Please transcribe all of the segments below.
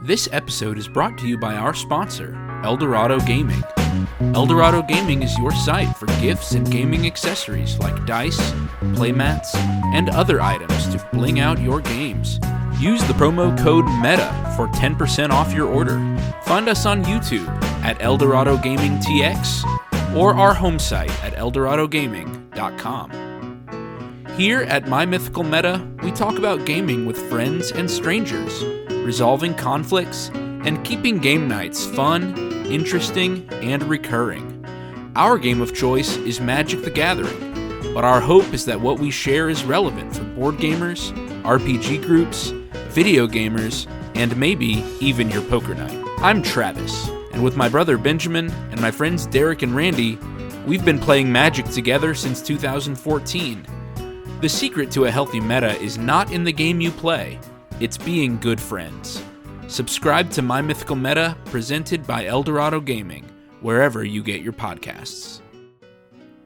This episode is brought to you by our sponsor, Eldorado Gaming. Eldorado Gaming is your site for gifts and gaming accessories like dice, playmats, and other items to bling out your games. Use the promo code META for 10% off your order. Find us on YouTube at Eldorado Gaming TX or our home site at eldoradogaming.com. Here at My Mythical Meta, we talk about gaming with friends and strangers, resolving conflicts, and keeping game nights fun, interesting, and recurring. Our game of choice is Magic the Gathering, but our hope is that what we share is relevant for board gamers, RPG groups, video gamers, and maybe even your poker night. I'm Travis, and with my brother Benjamin and my friends Derek and Randy, we've been playing Magic together since 2014. The secret to a healthy meta is not in the game you play, it's being good friends. Subscribe to My Mythical Meta, presented by Eldorado Gaming, wherever you get your podcasts.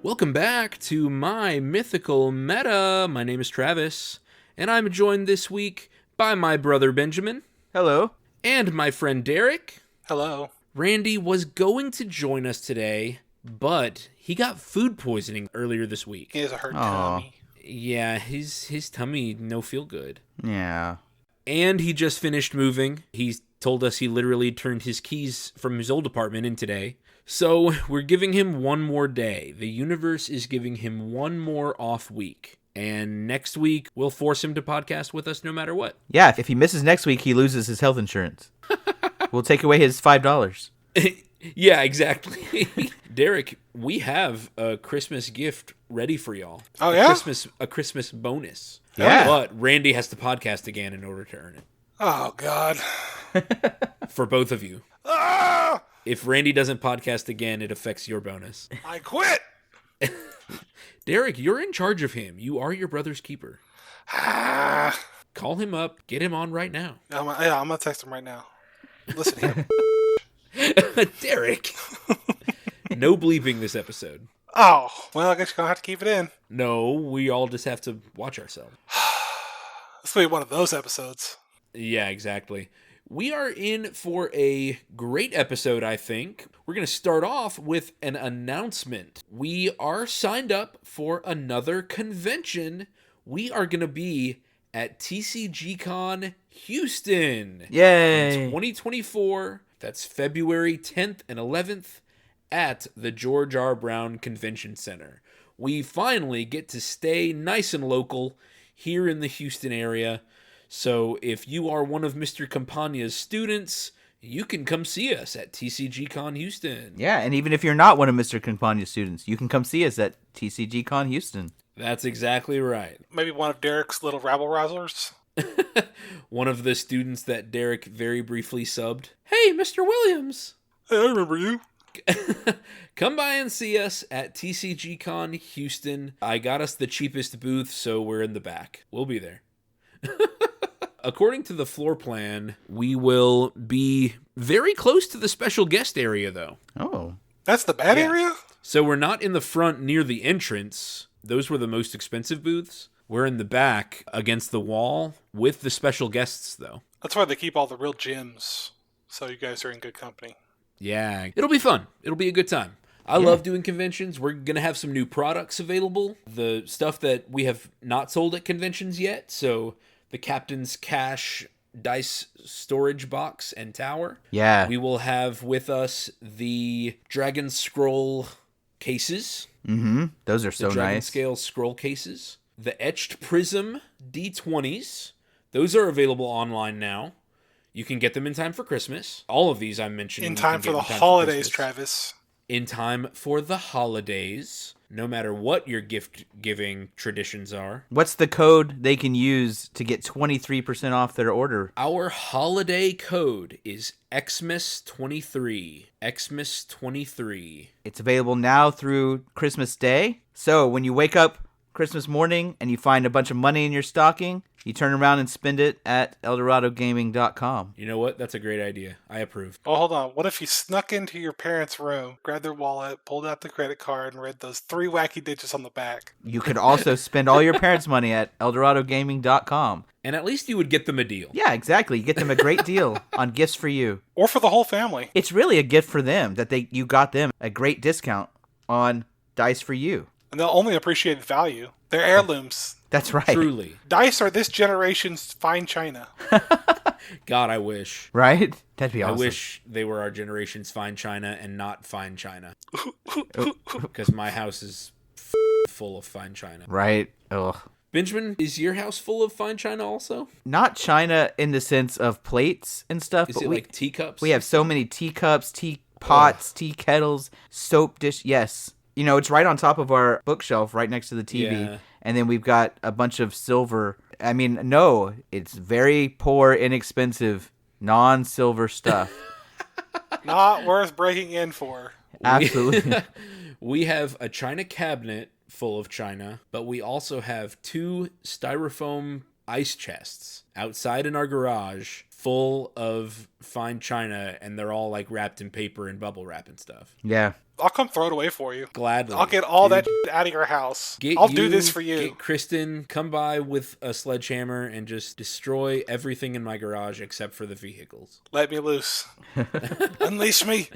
Welcome back to My Mythical Meta. My name is Travis, and I'm joined this week by my brother Benjamin. Hello. And my friend Derek. Hello. Randy was going to join us today, but he got food poisoning earlier this week. He has a hurt tummy. Yeah, his tummy no feel good. Yeah. And he just finished moving. He told us he literally turned his keys from his old apartment in today. So we're giving him one more day. The universe is giving him one more off week. And next week, we'll force him to podcast with us no matter what. Yeah, if he misses next week, he loses his health insurance. We'll take away his $5. Yeah, exactly. Derek, we have a Christmas gift ready for y'all. Oh, yeah? A Christmas bonus. Yeah. But Randy has to podcast again in order to earn it. Oh, God. For both of you. Ah! If Randy doesn't podcast again, it affects your bonus. I quit. Derek, you're in charge of him. You are your brother's keeper. Ah. Call him up. Get him on right now. I'm going to text him right now. Listen here. Derek. No bleeping this episode. Oh, well, I guess you're going to have to keep it in. No, we all just have to watch ourselves. This will be one of those episodes. Yeah, exactly. We are in for a great episode, I think. We're going to start off with an announcement. We are signed up for another convention. We are going to be at TCGCon Houston. Yay! In 2024. That's February 10th and 11th at the George R. Brown Convention Center. We finally get to stay nice and local here in the Houston area. So if you are one of Mr. Campagna's students, you can come see us at TCGCon Houston. Yeah, and even if you're not one of Mr. Campagna's students, you can come see us at TCGCon Houston. That's exactly right. Maybe one of Derek's little rabble-rousers. One of the students that Derek very briefly subbed. Hey, Mr. Williams! Hey, I remember you. Come by and see us at TCGCon Houston. I got us the cheapest booth, so we're in the back. We'll be there. According to the floor plan, we will be very close to the special guest area, though. Oh. That's the bad area? So we're not in the front near the entrance. Those were the most expensive booths. We're in the back against the wall with the special guests, though. That's why they keep all the real gems. So you guys are in good company. Yeah, it'll be fun. It'll be a good time. I love doing conventions. We're going to have some new products available. The stuff that we have not sold at conventions yet. So the Captain's Cash dice storage box and tower. Yeah. We will have with us the Dragon Scroll cases. Mm-hmm. Those are so the Dragon nice. Scale scroll cases. The Etched Prism D20s. Those are available online now. You can get them in time for Christmas. All of these I'm mentioning. In time for the holidays, Travis. In time for the holidays, no matter what your gift-giving traditions are. What's the code they can use to get 23% off their order? Our holiday code is Xmas23. Xmas23. It's available now through Christmas Day. So when you wake up Christmas morning and you find a bunch of money in your stocking, you turn around and spend it at EldoradoGaming.com. You know what? That's a great idea. I approve. Oh, hold on. What if you snuck into your parents' room, grabbed their wallet, pulled out the credit card, and read those 3 wacky digits on the back? You could also spend all your parents' money at EldoradoGaming.com. And at least you would get them a deal. Yeah, exactly. You get them a great deal on gifts for you. Or for the whole family. It's really a gift for them that you got them a great discount on dice for you. And they'll only appreciate value. They're heirlooms. That's right. Truly. Dice are this generation's fine china. God, I wish. Right? That'd be awesome. I wish they were our generation's fine china and not fine china. Because my house is full of fine china. Right? Ugh. Benjamin, is your house full of fine china also? Not china in the sense of plates and stuff. Is but it like teacups? We have so many teacups, teapots, tea kettles, soap dish. Yes. You know, it's right on top of our bookshelf right next to the TV. Yeah. And then we've got a bunch of silver. I mean, no, it's very poor, inexpensive, non-silver stuff. Not worth breaking in for. Absolutely. We have a china cabinet full of china, but we also have 2 styrofoam ice chests outside in our garage full of fine china, and they're all like wrapped in paper and bubble wrap and stuff. Yeah. I'll come throw it away for you. Gladly. I'll get all that out of your house. I'll do this for you. Get Kristen, come by with a sledgehammer and just destroy everything in my garage except for the vehicles. Let me loose. Unleash me.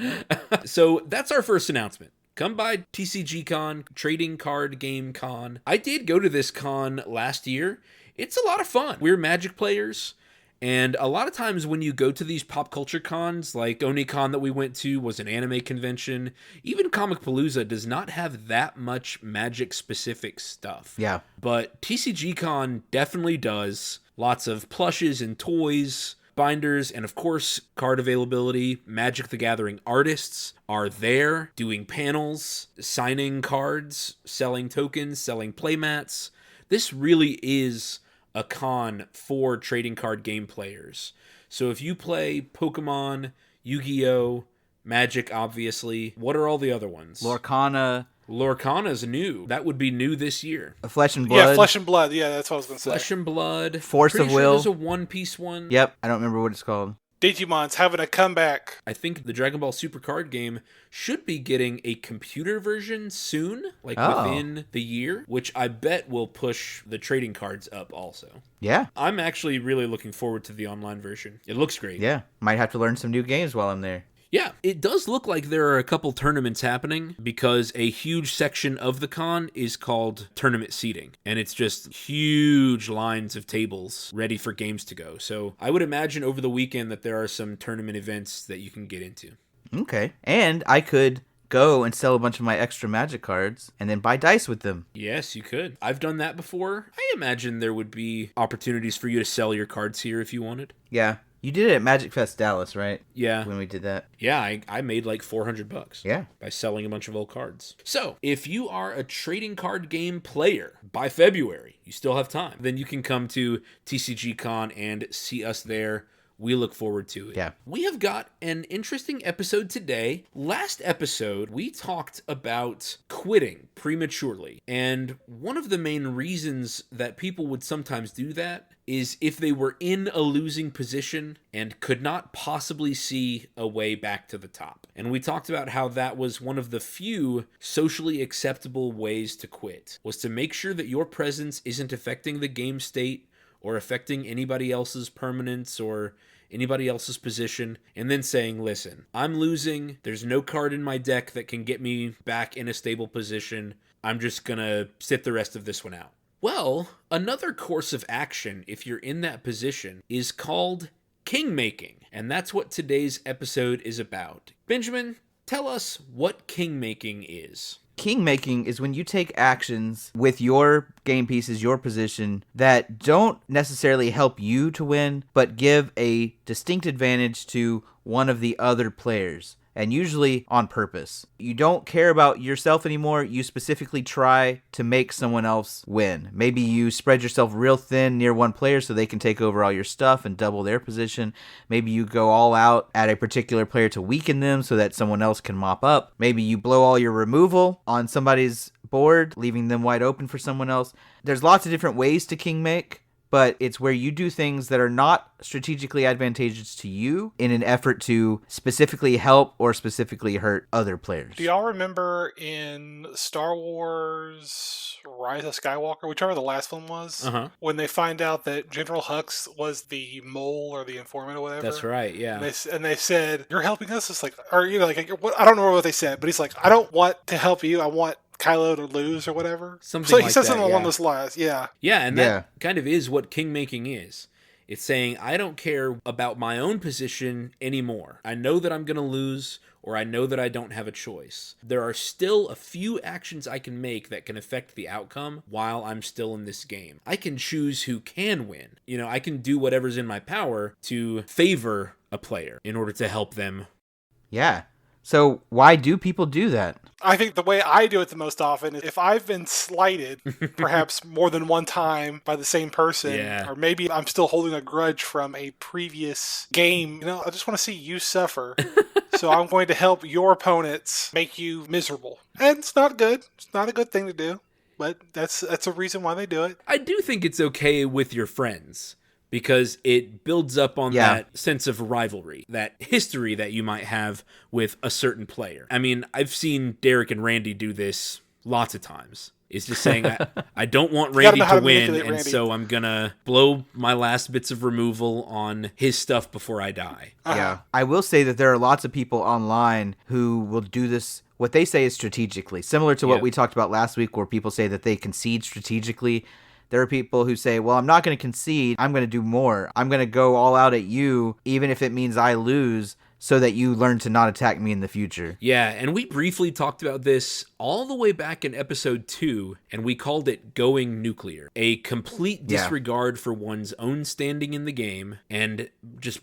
So that's our first announcement. Come by TCG Con, Trading Card Game Con. I did go to this con last year. It's a lot of fun. We're Magic players. And a lot of times when you go to these pop culture cons, like OniCon that we went to was an anime convention, even Comic Palooza does not have that much Magic-specific stuff. Yeah. But TCG Con definitely does. Lots of plushes and toys, binders, and of course, card availability. Magic the Gathering artists are there doing panels, signing cards, selling tokens, selling playmats. This really is a con for trading card game players. So if you play Pokemon, Yu-Gi-Oh!, Magic, obviously. What are all the other ones? Lorcana's new. That would be new this year. Flesh and Blood. Yeah, Flesh and Blood. Yeah, that's what I was going to say. Flesh and Blood. Force of Will. There's a one-piece one. Yep. I don't remember what it's called. Digimon's having a comeback. I think the Dragon Ball Super card game should be getting a computer version soon, within the year, which I bet will push the trading cards up also. Yeah. I'm actually really looking forward to the online version. It looks great. Yeah. Might have to learn some new games while I'm there. Yeah, it does look like there are a couple tournaments happening because a huge section of the con is called tournament seating. And it's just huge lines of tables ready for games to go. So I would imagine over the weekend that there are some tournament events that you can get into. Okay. And I could go and sell a bunch of my extra Magic cards and then buy dice with them. Yes, you could. I've done that before. I imagine there would be opportunities for you to sell your cards here if you wanted. Yeah. You did it at Magic Fest Dallas, right? Yeah. When we did that. Yeah, I made like $400. Yeah. By selling a bunch of old cards. So, if you are a trading card game player by February, you still have time, then you can come to TCG Con and see us there. We look forward to it. Yeah. We have got an interesting episode today. Last episode, we talked about quitting prematurely. And one of the main reasons that people would sometimes do that is if they were in a losing position and could not possibly see a way back to the top. And we talked about how that was one of the few socially acceptable ways to quit, was to make sure that your presence isn't affecting the game state or affecting anybody else's permanence or anybody else's position, and then saying, listen, I'm losing, there's no card in my deck that can get me back in a stable position, I'm just gonna sit the rest of this one out. Well, another course of action, if you're in that position, is called Kingmaking, and that's what today's episode is about. Benjamin, tell us what Kingmaking is. Kingmaking is when you take actions with your game pieces, your position, that don't necessarily help you to win, but give a distinct advantage to one of the other players. And usually on purpose. You don't care about yourself anymore. You specifically try to make someone else win. Maybe you spread yourself real thin near one player so they can take over all your stuff and double their position. Maybe you go all out at a particular player to weaken them so that someone else can mop up. Maybe you blow all your removal on somebody's board, leaving them wide open for someone else. There's lots of different ways to king make, but it's where you do things that are not strategically advantageous to you in an effort to specifically help or specifically hurt other players. Do y'all remember in Star Wars Rise of Skywalker, whichever the last one was, when they find out that General Hux was the mole or the informant or whatever? That's right, yeah. And they said, "You're helping us?" It's like, or like I don't know what they said, but he's like, "I don't want to help you. I want Kylo to lose," or whatever. Something so he like says that, something along those lines. Yeah. Yeah, and that kind of is what Kingmaking is. It's saying, I don't care about my own position anymore. I know that I'm going to lose, or I know that I don't have a choice. There are still a few actions I can make that can affect the outcome while I'm still in this game. I can choose who can win. I can do whatever's in my power to favor a player in order to help them. Yeah. So why do people do that? I think the way I do it the most often is if I've been slighted perhaps more than one time by the same person, or maybe I'm still holding a grudge from a previous game, I just want to see you suffer. So I'm going to help your opponents make you miserable. And it's not good. It's not a good thing to do, but that's a reason why they do it. I do think it's okay with your friends, because it builds up on that sense of rivalry, that history that you might have with a certain player. I mean, I've seen Derek and Randy do this lots of times. It's just saying, I don't want Randy to win, and so I'm going to blow my last bits of removal on his stuff before I die. Yeah. I will say that there are lots of people online who will do this, what they say is strategically, similar to what we talked about last week, where people say that they concede strategically. There are people who say, well, I'm not going to concede. I'm going to do more. I'm going to go all out at you, even if it means I lose, so that you learn to not attack me in the future. Yeah, and we briefly talked about this all the way back in episode 2, and we called it going nuclear. A complete disregard for one's own standing in the game, and just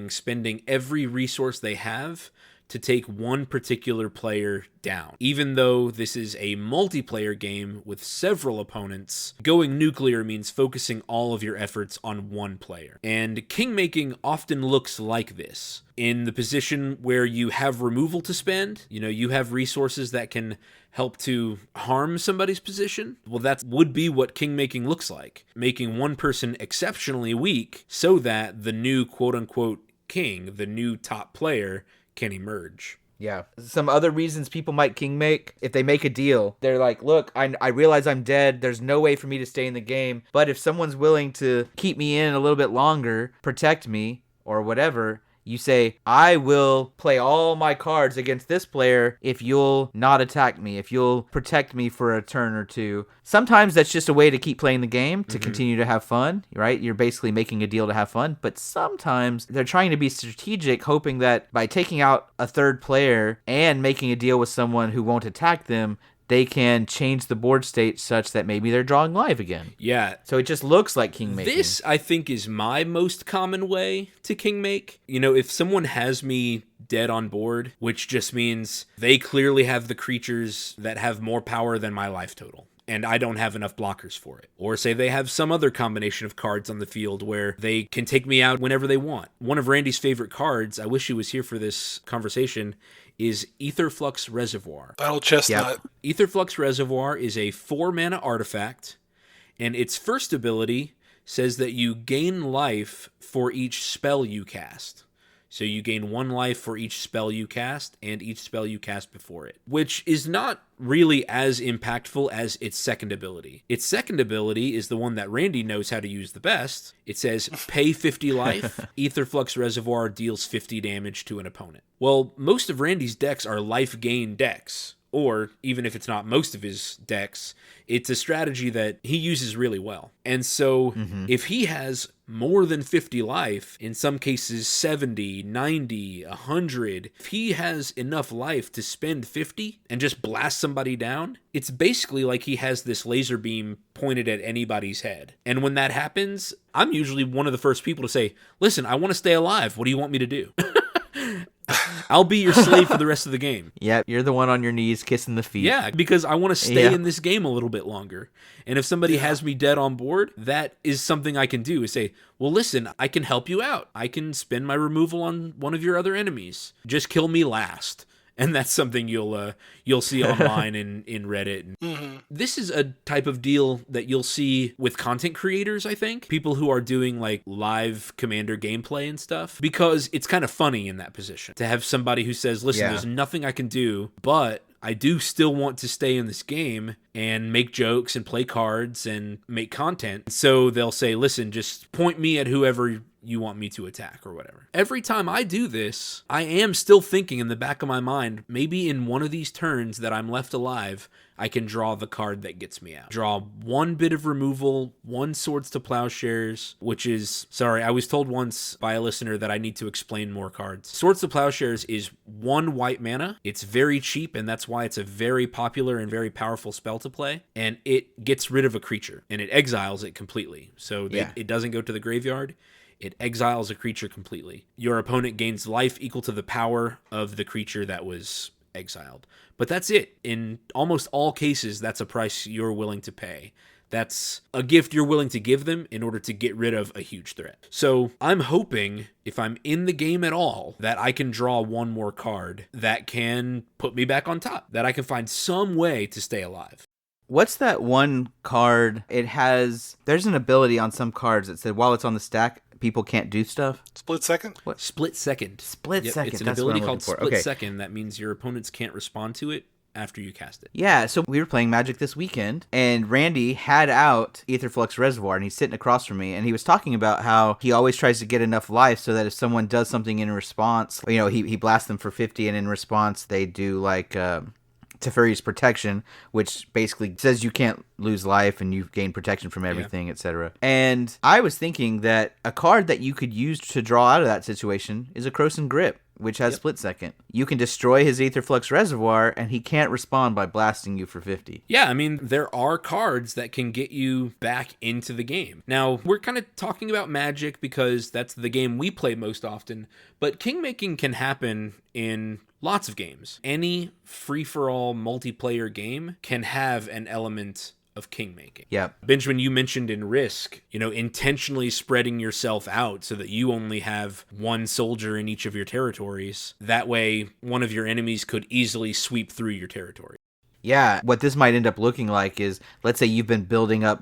spending every resource they have to take one particular player down. Even though this is a multiplayer game with several opponents, going nuclear means focusing all of your efforts on one player. And Kingmaking often looks like this. In the position where you have removal to spend, you have resources that can help to harm somebody's position. Well, that would be what Kingmaking looks like. Making one person exceptionally weak so that the new quote-unquote king, the new top player, can emerge. Yeah. Some other reasons people might king make, if they make a deal, they're like, look, I realize I'm dead. There's no way for me to stay in the game. But if someone's willing to keep me in a little bit longer, protect me, or whatever, you say, I will play all my cards against this player if you'll not attack me, if you'll protect me for a turn or two. Sometimes that's just a way to keep playing the game, to continue to have fun, right? You're basically making a deal to have fun. But sometimes they're trying to be strategic, hoping that by taking out a third player and making a deal with someone who won't attack them, they can change the board state such that maybe they're drawing live again. Yeah. So it just looks like Kingmaking. This, I think, is my most common way to Kingmake. If someone has me dead on board, which just means they clearly have the creatures that have more power than my life total, and I don't have enough blockers for it. Or say they have some other combination of cards on the field where they can take me out whenever they want. One of Randy's favorite cards, I wish he was here for this conversation, is Aetherflux Reservoir. Battle Chestnut. Yep. Aetherflux Reservoir is a 4-mana artifact, and its first ability says that you gain life for each spell you cast. So you gain 1 life for each spell you cast and each spell you cast before it, which is not really as impactful as its second ability. Its second ability is the one that Randy knows how to use the best. It says, pay 50 life, Aetherflux Reservoir deals 50 damage to an opponent. Well, most of Randy's decks are life gain decks, or even if it's not most of his decks, it's a strategy that he uses really well. And so if he has more than 50 life, in some cases 70, 90, 100, if he has enough life to spend 50 and just blast somebody down, it's basically like he has this laser beam pointed at anybody's head. And when that happens, I'm usually one of the first people to say, listen, I want to stay alive. What do you want me to do? I'll be your slave for the rest of the game. Yeah, you're the one on your knees kissing the feet. Yeah, because I want to stay in this game a little bit longer. And if somebody has me dead on board, that is something I can do, is say, well, listen, I can help you out. I can spend my removal on one of your other enemies. Just kill me last. And that's something you'll see online in Reddit. Mm-hmm. This is a type of deal that you'll see with content creators, I think. People who are doing like live Commander gameplay and stuff. Because it's kind of funny in that position. To have somebody who says, listen, there's nothing I can do, but I do still want to stay in this game and make jokes and play cards and make content. So they'll say, listen, just point me at whoever you want me to attack or whatever. Every time I do this, I am still thinking in the back of my mind, maybe in one of these turns that I'm left alive, I can draw the card that gets me out. Draw one bit of removal, one Swords to Plowshares, which is, sorry, I was told once by a listener that I need to explain more cards. Swords to Plowshares is 1 white mana. It's very cheap, and that's why it's a very popular and very powerful spell to play. And it gets rid of a creature, and it exiles it completely. So it doesn't go to the graveyard. It exiles a creature completely. Your opponent gains life equal to the power of the creature that was exiled. But that's it. In almost all cases, that's a price you're willing to pay. That's a gift you're willing to give them in order to get rid of a huge threat. So I'm hoping, if I'm in the game at all, that I can draw one more card that can put me back on top, that I can find some way to stay alive. What's that one card? There's an ability on some cards that said while it's on the stack, people can't do stuff. Split second? What? Split second. Split second. It's an That's ability what I'm called looking for. Split Second. That means your opponents can't respond to it after you cast it. Yeah, so we were playing Magic this weekend, and Randy had out Aetherflux Reservoir, and he's sitting across from me, and he was talking about how he always tries to get enough life so that if someone does something in response, he blasts them for 50, and in response they do like Teferi's Protection, which basically says you can't lose life and you gain protection from everything, etc. And I was thinking that a card that you could use to draw out of that situation is a Croson Grip, which has Split Second. You can destroy his Aetherflux Reservoir, and he can't respond by blasting you for 50. Yeah, I mean, there are cards that can get you back into the game. Now, we're kind of talking about Magic because that's the game we play most often, but Kingmaking can happen in lots of games. Any free-for-all multiplayer game can have an element of Kingmaking. Yep. Benjamin, you mentioned in Risk, intentionally spreading yourself out so that you only have one soldier in each of your territories. That way, one of your enemies could easily sweep through your territory. Yeah, what this might end up looking like is, let's say you've been building up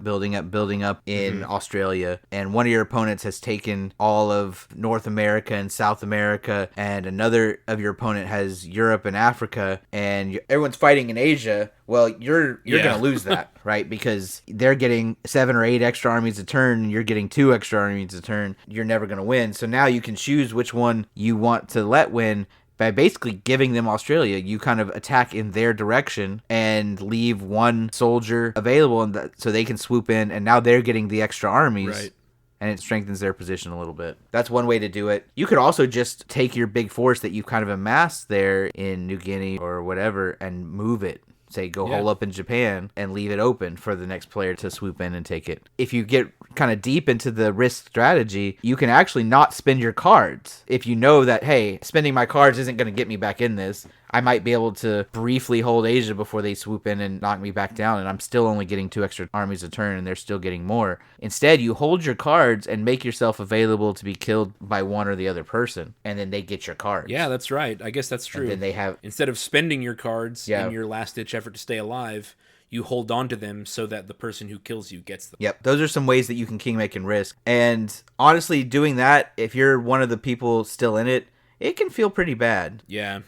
in Australia, and one of your opponents has taken all of North America and South America, and another of your opponent has Europe and Africa, and everyone's fighting in Asia. Well, you're going to lose that, right? Because they're getting 7 or 8 extra armies a turn, and you're getting 2 extra armies a turn. You're never going to win. So now you can choose which one you want to let win. By basically giving them Australia, you kind of attack in their direction and leave one soldier available so they can swoop in, and now they're getting the extra armies. Right. And it strengthens their position a little bit. That's one way to do it. You could also just take your big force that you've kind of amassed there in New Guinea or whatever and move it. Say, go hole up in Japan and leave it open for the next player to swoop in and take it. If you get kind of deep into the risk strategy, you can actually not spend your cards. If you know that, hey, spending my cards isn't going to get me back in this, I might be able to briefly hold Asia before they swoop in and knock me back down, and I'm still only getting 2 extra armies a turn, and they're still getting more. Instead, you hold your cards and make yourself available to be killed by one or the other person, and then they get your cards. Yeah, that's right. I guess that's true. And then they have... Instead of spending your cards in your last-ditch effort to stay alive, you hold on to them so that the person who kills you gets them. Yep, those are some ways that you can Kingmake and Risk. And honestly, doing that, if you're one of the people still in it, it can feel pretty bad. Yeah.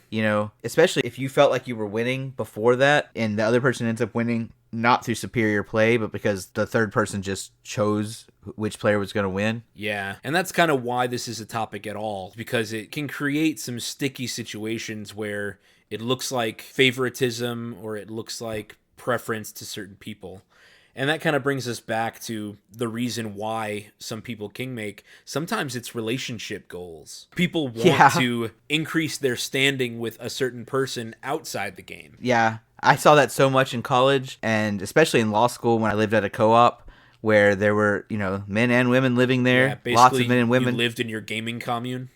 Especially if you felt like you were winning before that and the other person ends up winning not through superior play, but because the third person just chose which player was going to win. Yeah. And that's kind of why this is a topic at all, because it can create some sticky situations where it looks like favoritism or it looks like preference to certain people. And that kind of brings us back to the reason why some people Kingmake. Sometimes it's relationship goals. People want to increase their standing with a certain person outside the game. Yeah, I saw that so much in college, and especially in law school when I lived at a co-op where there were, men and women living there. Yeah, lots of men and women. You lived in your gaming commune.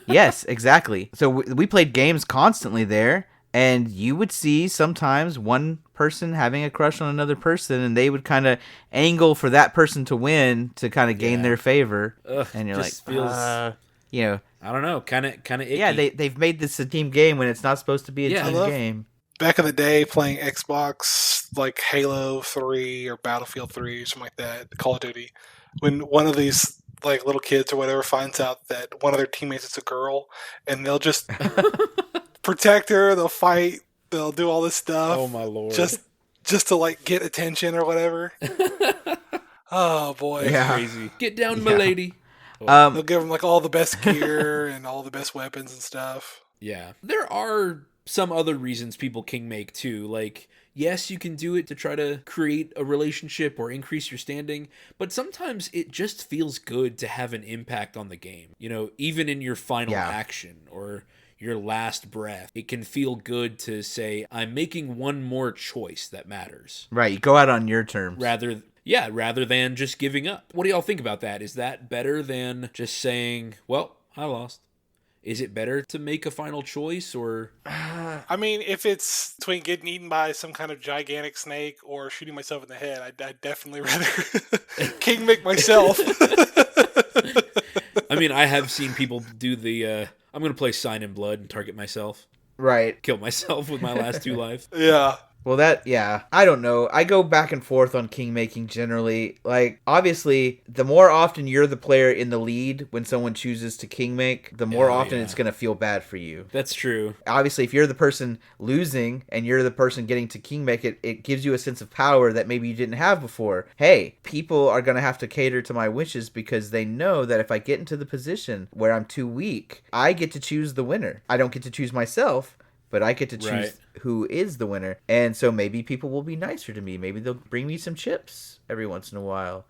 Yes, exactly. So we played games constantly there. And you would see sometimes one person having a crush on another person, and they would kind of angle for that person to win to kind of gain their favor. Ugh, and you're like, feels You know, I don't know, kind of icky. yeah, they've made this a team game when it's not supposed to be a team game. Back in the day, playing Xbox, like Halo 3 or Battlefield 3 or something like that, Call of Duty, when one of these like little kids or whatever finds out that one of their teammates is a girl, and they'll just protect her, they'll fight, they'll do all this stuff. Oh my lord! Just to like get attention or whatever. Oh boy, Yeah. Crazy. Get down, milady. They'll give them like all the best gear and all the best weapons and stuff. Yeah, there are some other reasons people king make too. Like, yes, you can do it to try to create a relationship or increase your standing, but sometimes it just feels good to have an impact on the game. You know, even in your final action or your last breath, it can feel good to say, I'm making one more choice that matters. Right, you go out on your terms. Rather than just giving up. What do y'all think about that? Is that better than just saying, well, I lost? Is it better to make a final choice, or? I mean, if it's between getting eaten by some kind of gigantic snake or shooting myself in the head, I'd definitely rather king make myself. I mean, I have seen people do the, I'm going to play Sign in Blood and target myself. Right. Kill myself with my last 2 lives. Yeah. Well, I don't know. I go back and forth on kingmaking generally. Like, obviously, the more often you're the player in the lead when someone chooses to kingmake, the more often it's going to feel bad for you. That's true. Obviously, if you're the person losing and you're the person getting to kingmake it gives you a sense of power that maybe you didn't have before. Hey, people are going to have to cater to my wishes because they know that if I get into the position where I'm too weak, I get to choose the winner. I don't get to choose myself, but I get to choose who is the winner. And so maybe people will be nicer to me. Maybe they'll bring me some chips every once in a while.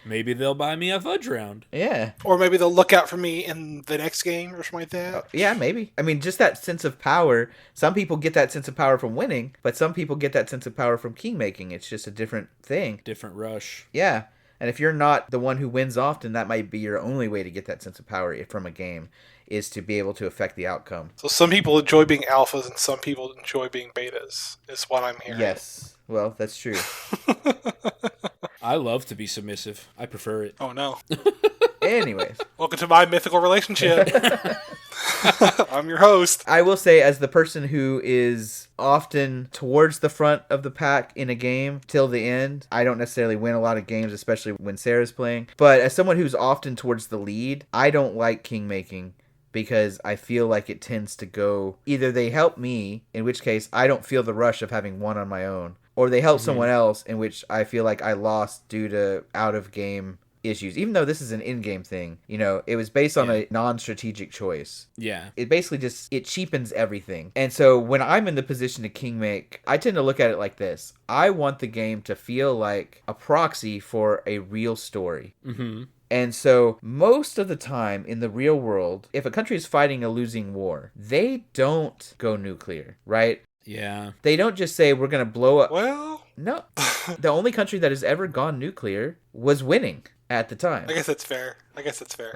Maybe they'll buy me a fudge round. Yeah. Or maybe they'll look out for me in the next game or something like that. Yeah, maybe. I mean, just that sense of power. Some people get that sense of power from winning, but some people get that sense of power from kingmaking. It's just a different thing. Different rush. Yeah. And if you're not the one who wins often, that might be your only way to get that sense of power from a game, is to be able to affect the outcome. So some people enjoy being alphas and some people enjoy being betas, is what I'm hearing. Yes. Well, that's true. I love to be submissive. I prefer it. Oh, no. Anyways. Welcome to my mythical relationship. I'm your host. I will say, as the person who is often towards the front of the pack in a game till the end, I don't necessarily win a lot of games, especially when Sarah's playing. But as someone who's often towards the lead, I don't like kingmaking, because I feel like it tends to go, either they help me, in which case I don't feel the rush of having won on my own, or they help someone else, in which I feel like I lost due to out-of-game issues. Even though this is an in-game thing, you know, it was based on a non-strategic choice. Yeah. It basically just, it cheapens everything. And so when I'm in the position to kingmake, I tend to look at it like this. I want the game to feel like a proxy for a real story. Mm-hmm. And so most of the time in the real world, if a country is fighting a losing war, they don't go nuclear, right? Yeah. They don't just say, we're going to blow up. Well, no. The only country that has ever gone nuclear was winning at the time. I guess that's fair.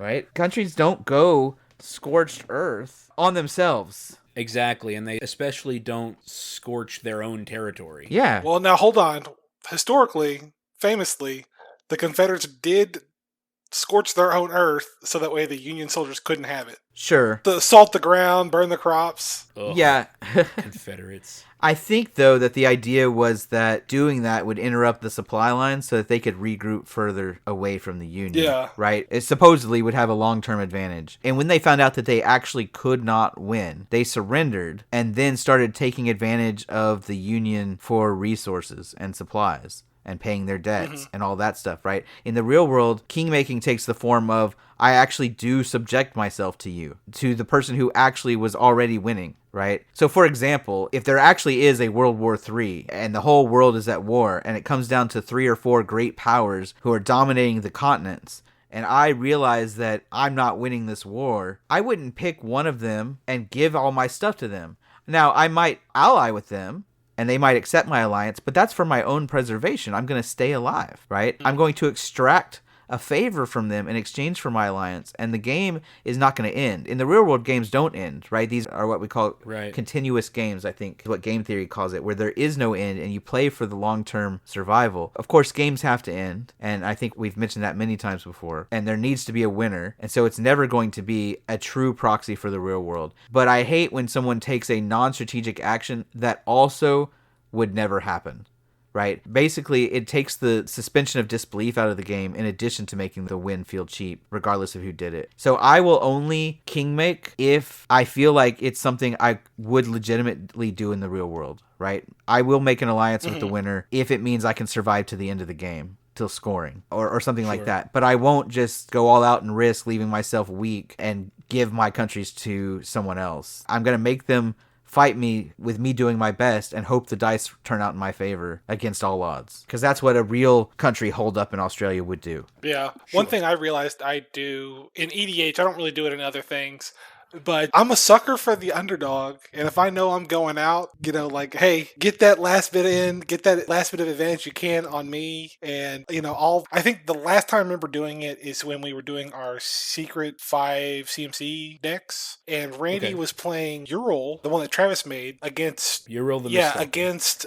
Right? Countries don't go scorched earth on themselves. Exactly. And they especially don't scorch their own territory. Yeah. Well, now hold on. Historically, famously, the Confederates did scorch their own earth so that way the Union soldiers couldn't have it. Sure. Salt the ground, burn the crops. Ugh. Yeah. Confederates. I think, though, that the idea was that doing that would interrupt the supply lines so that they could regroup further away from the Union. Yeah. Right? It supposedly would have a long-term advantage. And when they found out that they actually could not win, they surrendered and then started taking advantage of the Union for resources and supplies and paying their debts and all that stuff, right? In the real world, kingmaking takes the form of, I actually do subject myself to you, to the person who actually was already winning, right? So, for example, if there actually is a World War III and the whole world is at war and it comes down to 3 or 4 great powers who are dominating the continents, and I realize that I'm not winning this war, I wouldn't pick one of them and give all my stuff to them. Now, I might ally with them, and they might accept my alliance, but that's for my own preservation. I'm going to stay alive, right? I'm going to extract a favor from them in exchange for my alliance, and the game is not going to end. In the real world, games don't end, right? These are what we call continuous games, I think, is what game theory calls it, where there is no end and you play for the long-term survival. Of course, games have to end, and I think we've mentioned that many times before, and there needs to be a winner, and so it's never going to be a true proxy for the real world. But I hate when someone takes a non-strategic action that also would never happen. Right? Basically, it takes the suspension of disbelief out of the game in addition to making the win feel cheap, regardless of who did it. So I will only kingmake if I feel like it's something I would legitimately do in the real world, right? I will make an alliance with the winner if it means I can survive to the end of the game, till scoring, or something like that. But I won't just go all out and risk leaving myself weak and give my countries to someone else. I'm going to make them fight me with me doing my best and hope the dice turn out in my favor against all odds. Because that's what a real country hold up in Australia would do. Yeah. One thing I realized I do in EDH, I don't really do it in other things, but I'm a sucker for the underdog. And if I know I'm going out, like, hey, get that last bit in, get that last bit of advantage you can on me. And, I think the last time I remember doing it is when we were doing our secret 5 CMC decks. And Randy was playing Ural, the one that Travis made, against... Ural the Mystic. Against...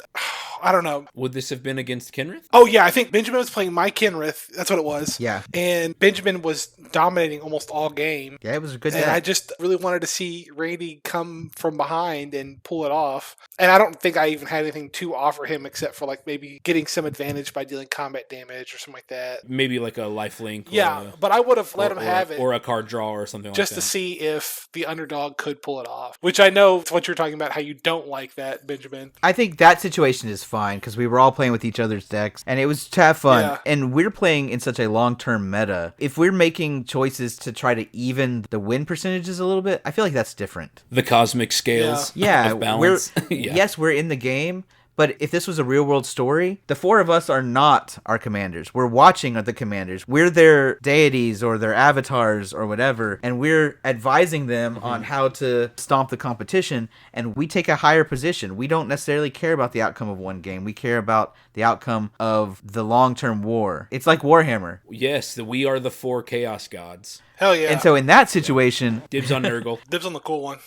I don't know. Would this have been against Kenrith? Oh, yeah. I think Benjamin was playing my Kenrith. That's what it was. Yeah. And Benjamin was dominating almost all game. Yeah, it was a good deck. And I just really wanted to see Randy come from behind and pull it off. And I don't think I even had anything to offer him except for like maybe getting some advantage by dealing combat damage or something like that. Maybe like a lifelink. Yeah, but I would have let him have it. Or a card draw or something like that. Just to see if the underdog could pull it off. Which I know it's what you're talking about, how you don't like that, Benjamin. I think that situation is fine because we were all playing with each other's decks and it was to have fun. Yeah. And we're playing in such a long-term meta. If we're making choices to try to even the win percentages a little bit, I feel like that's different. The cosmic scales of balance. Yes, we're in the game. But if this was a real-world story, the 4 of us are not our commanders. We're watching the commanders. We're their deities or their avatars or whatever, and we're advising them on how to stomp the competition, and we take a higher position. We don't necessarily care about the outcome of one game. We care about the outcome of the long-term war. It's like Warhammer. Yes, we are the 4 chaos gods. Hell yeah. And so in that situation... Dibs on Nurgle. Dibs on the cool one.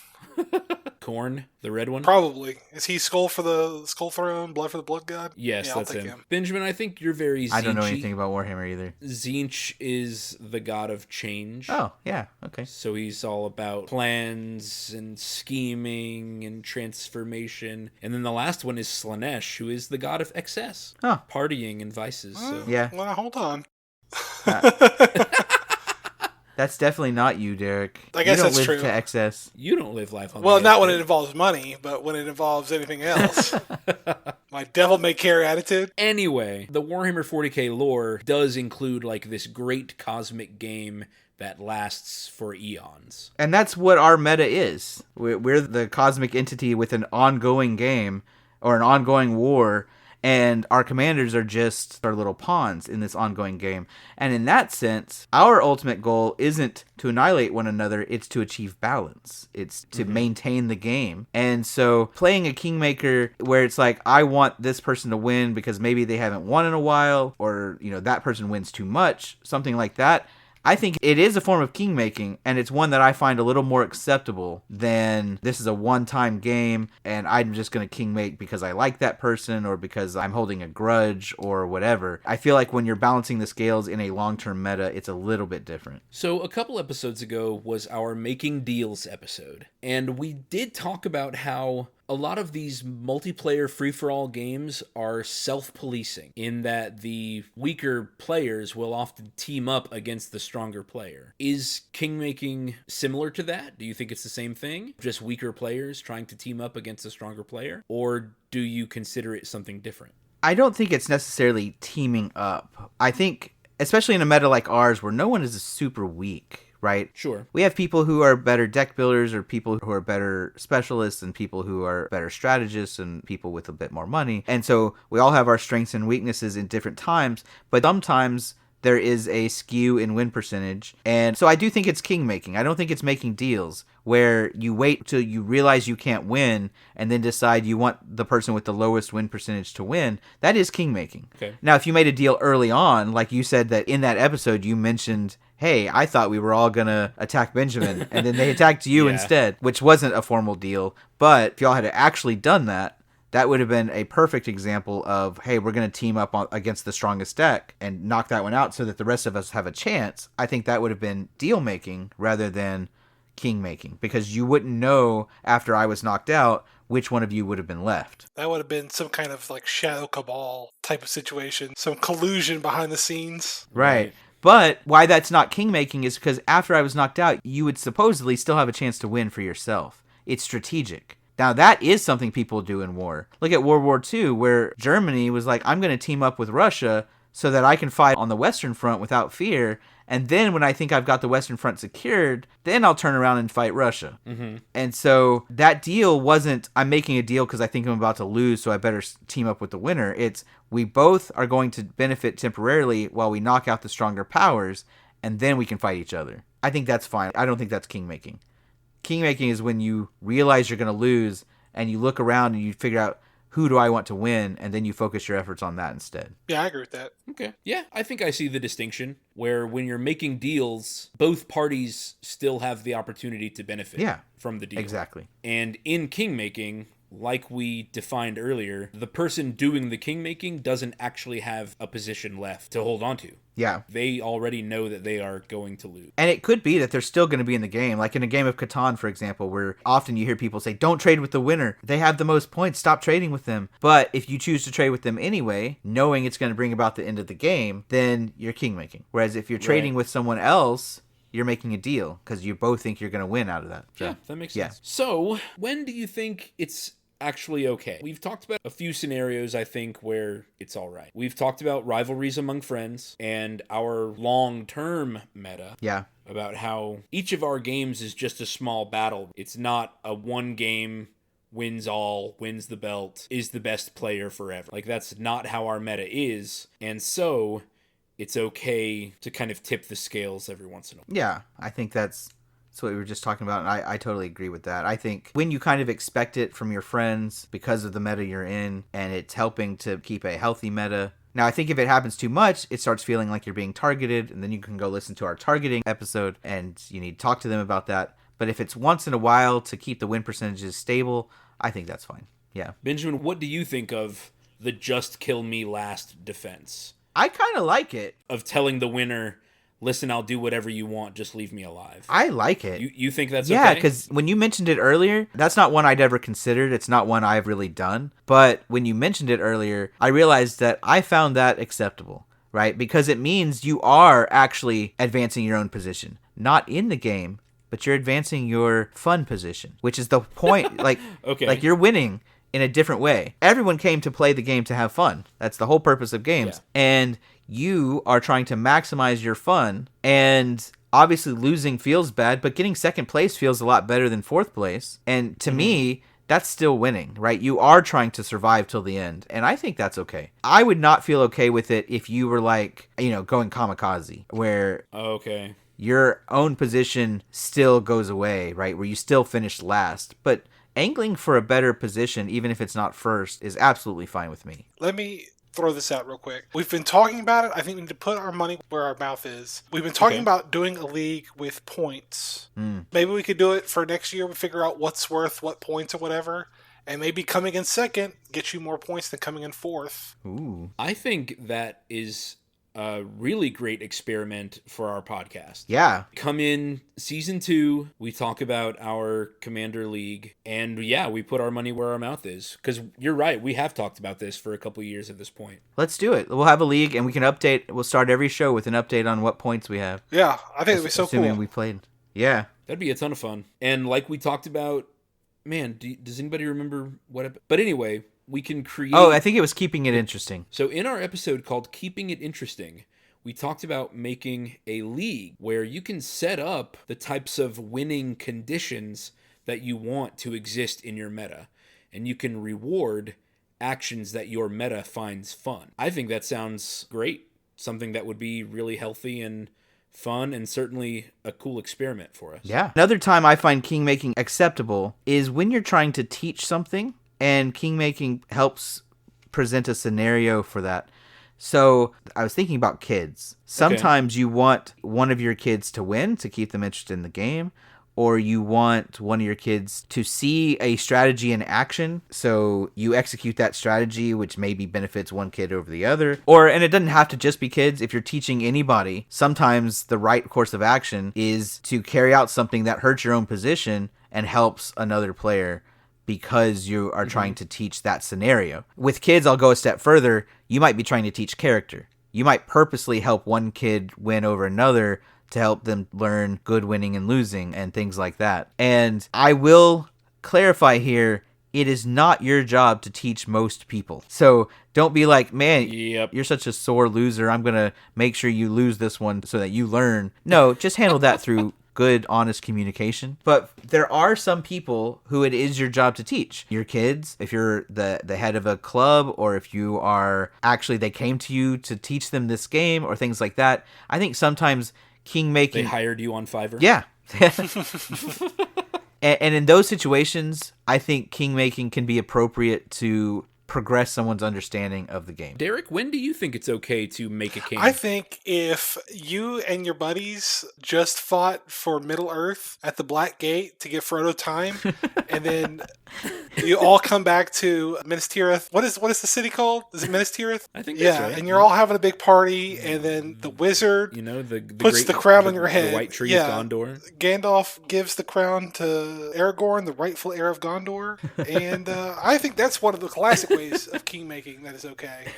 Korn, the red one? Probably. Is he Skull for the Skull Throne, Blood for the Blood God? Yes, that's him. Benjamin, I think you're very Zinch. I don't know anything about Warhammer either. Zinch is the god of change. Oh, yeah, okay. So he's all about plans and scheming and transformation. And then the last one is Slanesh, who is the god of excess. Partying and vices. Yeah. Well, hold on. That's definitely not you, Derek. I guess that's true. You don't live to excess. You don't live life on Well, not when it involves money, but when it involves anything else. My devil-may-care attitude. Anyway, the Warhammer 40k lore does include like this great cosmic game that lasts for eons. And that's what our meta is. We're the cosmic entity with an ongoing game or an ongoing war. And our commanders are just our little pawns in this ongoing game. And in that sense, our ultimate goal isn't to annihilate one another, it's to achieve balance. It's to maintain the game. And so playing a Kingmaker where it's like, I want this person to win because maybe they haven't won in a while, or that person wins too much, something like that. I think it is a form of kingmaking, and it's one that I find a little more acceptable than this is a one-time game, and I'm just going to kingmake because I like that person or because I'm holding a grudge or whatever. I feel like when you're balancing the scales in a long-term meta, it's a little bit different. So a couple episodes ago was our Making Deals episode, and we did talk about how a lot of these multiplayer free-for-all games are self-policing in that the weaker players will often team up against the stronger player. Is Kingmaking similar to that? Do you think it's the same thing? Just weaker players trying to team up against a stronger player? Or do you consider it something different? I don't think it's necessarily teaming up. I think, especially in a meta like ours where no one is super weak, right? Sure. We have people who are better deck builders or people who are better specialists and people who are better strategists and people with a bit more money. And so we all have our strengths and weaknesses in different times, but sometimes there is a skew in win percentage. And so I do think it's kingmaking. I don't think it's making deals where you wait till you realize you can't win and then decide you want the person with the lowest win percentage to win. That is kingmaking. Okay. Now, if you made a deal early on, like you said that in that episode you mentioned, hey, I thought we were all going to attack Benjamin, and then they attacked you instead, which wasn't a formal deal. But if y'all had actually done that, that would have been a perfect example of, hey, we're going to team up against the strongest deck and knock that one out so that the rest of us have a chance. I think that would have been deal-making rather than king-making, because you wouldn't know after I was knocked out which one of you would have been left. That would have been some kind of like shadow cabal type of situation, some collusion behind the scenes. Right. But why that's not king-making is because after I was knocked out, you would supposedly still have a chance to win for yourself. It's strategic. Now, that is something people do in war. Look at World War II, where Germany was like, I'm going to team up with Russia so that I can fight on the Western Front without fear. And then when I think I've got the Western Front secured, then I'll turn around and fight Russia. Mm-hmm. And so that deal wasn't, I'm making a deal because I think I'm about to lose, so I better team up with the winner. It's, we both are going to benefit temporarily while we knock out the stronger powers, and then we can fight each other. I think that's fine. I don't think that's kingmaking. Kingmaking is when you realize you're going to lose, and you look around and you figure out, who do I want to win? And then you focus your efforts on that instead. Yeah, I agree with that. Okay. Yeah, I think I see the distinction where when you're making deals, both parties still have the opportunity to benefit from the deal. Exactly. And in kingmaking, like we defined earlier, the person doing the kingmaking doesn't actually have a position left to hold on to. Yeah. They already know that they are going to lose. And it could be that they're still going to be in the game. Like in a game of Catan, for example, where often you hear people say, don't trade with the winner. They have the most points. Stop trading with them. But if you choose to trade with them anyway, knowing it's going to bring about the end of the game, then you're kingmaking. Whereas if you're trading with someone else, you're making a deal because you both think you're going to win out of that. So, yeah, that makes sense. So when do you think it's actually okay? We've talked about a few scenarios, I think, where it's all right. We've talked about rivalries among friends and our long-term meta. Yeah. About how each of our games is just a small battle. It's not a one game, wins all, wins the belt, is the best player forever. Like, that's not how our meta is. And so it's okay to kind of tip the scales every once in a while. Yeah, I think that's what we were just talking about, and I totally agree with that. I think when you kind of expect it from your friends because of the meta you're in, and it's helping to keep a healthy meta. Now, I think if it happens too much, it starts feeling like you're being targeted, and then you can go listen to our targeting episode, and you need to talk to them about that. But if it's once in a while to keep the win percentages stable, I think that's fine. Yeah. Benjamin, what do you think of the just kill me last defense? I kind of like it. Of telling the winner, listen, I'll do whatever you want, just leave me alive. I like it. You think that's okay? Yeah, because when you mentioned it earlier, that's not one I'd ever considered. It's not one I've really done. But when you mentioned it earlier, I realized that I found that acceptable, right? Because it means you are actually advancing your own position. Not in the game, but you're advancing your fun position, which is the point. Like, okay. Like you're winning in a different way. Everyone came to play the game to have fun. That's the whole purpose of games. Yeah. And you are trying to maximize your fun, and obviously losing feels bad, but getting second place feels a lot better than fourth place. And to me, that's still winning, right? You are trying to survive till the end, and I think that's okay. I would not feel okay with it if you were like, going kamikaze, where your own position still goes away, right? Where you still finish last, but angling for a better position, even if it's not first, is absolutely fine with me. Let me throw this out real quick. We've been talking about it. I think we need to put our money where our mouth is. We've been talking about doing a league with points. Maybe we could do it for next year. We figure out what's worth what points or whatever. And maybe coming in second gets you more points than coming in fourth. Ooh. I think that is a really great experiment for our podcast. Yeah. Come in season 2, we talk about our Commander League, and we put our money where our mouth is. Because you're right, we have talked about this for a couple years at this point. Let's do it. We'll have a league, and we can update. We'll start every show with an update on what points we have. Yeah, I think it'd be so cool. Assuming we played. Yeah. That'd be a ton of fun. And like we talked about, man, does anybody remember what... But anyway... We can create... Oh, I think it was keeping it interesting. So in our episode called Keeping It Interesting, we talked about making a league where you can set up the types of winning conditions that you want to exist in your meta. And you can reward actions that your meta finds fun. I think that sounds great. something that would be really healthy and fun and certainly a cool experiment for us. Yeah. Another time I find kingmaking acceptable is when you're trying to teach something, and kingmaking helps present a scenario for that. So I was thinking about kids. Sometimes you want one of your kids to win to keep them interested in the game, or you want one of your kids to see a strategy in action, so you execute that strategy, which maybe benefits one kid over the other. And it doesn't have to just be kids. If you're teaching anybody, sometimes the right course of action is to carry out something that hurts your own position and helps another player, because you are trying to teach that scenario. With kids, I'll go a step further. You might be trying to teach character. You might purposely help one kid win over another to help them learn good winning and losing and things like that. And I will clarify here, it is not your job to teach most people. So don't be like, man, you're such a sore loser, I'm going to make sure you lose this one so that you learn. No, just handle that through good, honest communication. But there are some people who it is your job to teach. Your kids, if you're the head of a club, or if you are actually, they came to you to teach them this game or things like that. I think sometimes kingmaking... They hired you on Fiverr? Yeah. and in those situations, I think kingmaking can be appropriate to progress someone's understanding of the game. Derek, when do you think it's okay to make a king? I think if you and your buddies just fought for Middle Earth at the Black Gate to give Frodo time, and then you all come back to Minas Tirith. What is the city called? Is it Minas Tirith? I think that's right. And you're all having a big party, and then the wizard puts the crown on your head. The white tree of Gondor. Gandalf gives the crown to Aragorn, the rightful heir of Gondor, and I think that's one of the classic ways of kingmaking that is okay.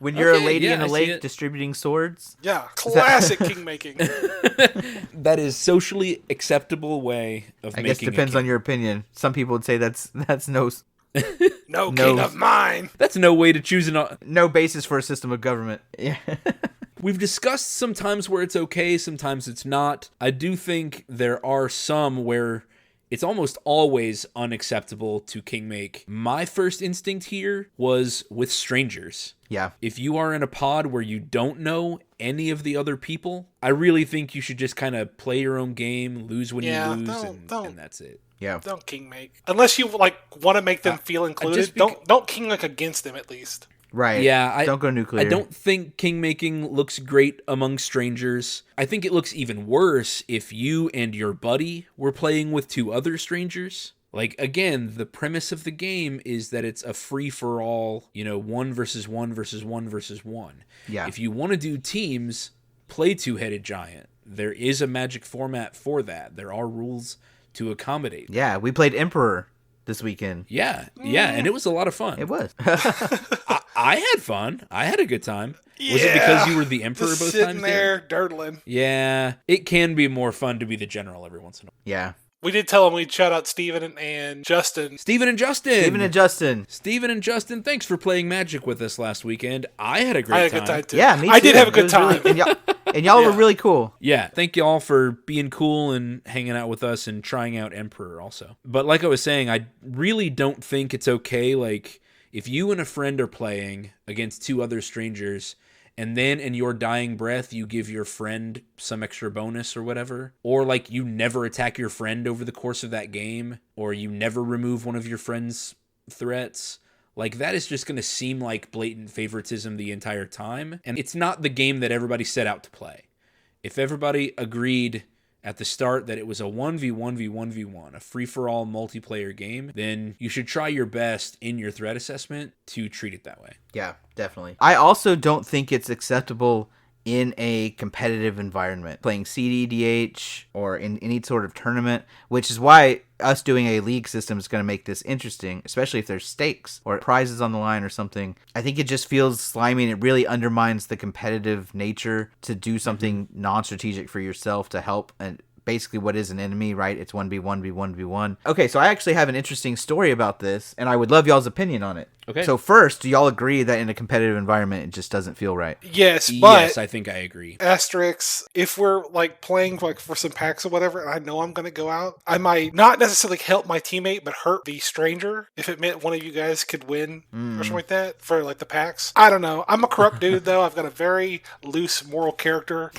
When you're a lady in a lake distributing swords? Yeah, classic kingmaking. That is socially acceptable way of making. I guess depends on your opinion. Some people would say that's no king of mine. That's no way to choose no basis for a system of government. Yeah. We've discussed sometimes where it's okay, sometimes it's not. I do think there are some where it's almost always unacceptable to kingmake. My first instinct here was with strangers. Yeah. If you are in a pod where you don't know any of the other people, I really think you should just kind of play your own game, lose when you lose, and that's it. Yeah. Don't kingmake. Unless you want to make them feel included. Don't kingmake against them at least. Right. Yeah. Don't go nuclear. I don't think kingmaking looks great among strangers. I think it looks even worse if you and your buddy were playing with two other strangers. Like, again, the premise of the game is that it's a free-for-all, 1 versus 1 versus 1 versus 1. Yeah. If you want to do teams, play Two-Headed Giant. There is a magic format for that. There are rules to accommodate that. Yeah, we played Emperor this weekend. Yeah, and it was a lot of fun. It was. I had fun. I had a good time. Was it because you were the emperor just both sitting times? There, dirtling. Yeah, it can be more fun to be the general every once in a while. Yeah. We did tell them we'd shout out Steven and Justin. Steven and Justin, thanks for playing Magic with us last weekend. I had a great time. I had a good time, too. Yeah, me too. I did have a good time. Really, and y'all were really cool. Yeah, thank y'all for being cool and hanging out with us and trying out Emperor also. But like I was saying, I really don't think it's okay, like, if you and a friend are playing against two other strangers, and then in your dying breath, you give your friend some extra bonus or whatever, or like you never attack your friend over the course of that game, or you never remove one of your friend's threats, like that is just going to seem like blatant favoritism the entire time. And it's not the game that everybody set out to play. If everybody agreed at the start that it was a 1v1v1v1, a free-for-all multiplayer game, then you should try your best in your threat assessment to treat it that way. Yeah, definitely. I also don't think it's acceptable in a competitive environment, playing CDDH or in any sort of tournament, which is why us doing a league system is going to make this interesting, especially if there's stakes or prizes on the line or something. I think it just feels slimy, and it really undermines the competitive nature to do something non-strategic for yourself to help and basically what is an enemy, right? It's 1v1, 1v1. Okay, so I actually have an interesting story about this, and I would love y'all's opinion on it. Okay. So first, do y'all agree that in a competitive environment, it just doesn't feel right? Yes, but yes, I think I agree. Asterisks, if we're like playing like for some packs or whatever, and I know I'm going to go out, I might not necessarily help my teammate, but hurt the stranger if it meant one of you guys could win or something like that for like the packs. I don't know. I'm a corrupt dude though. I've got a very loose moral character.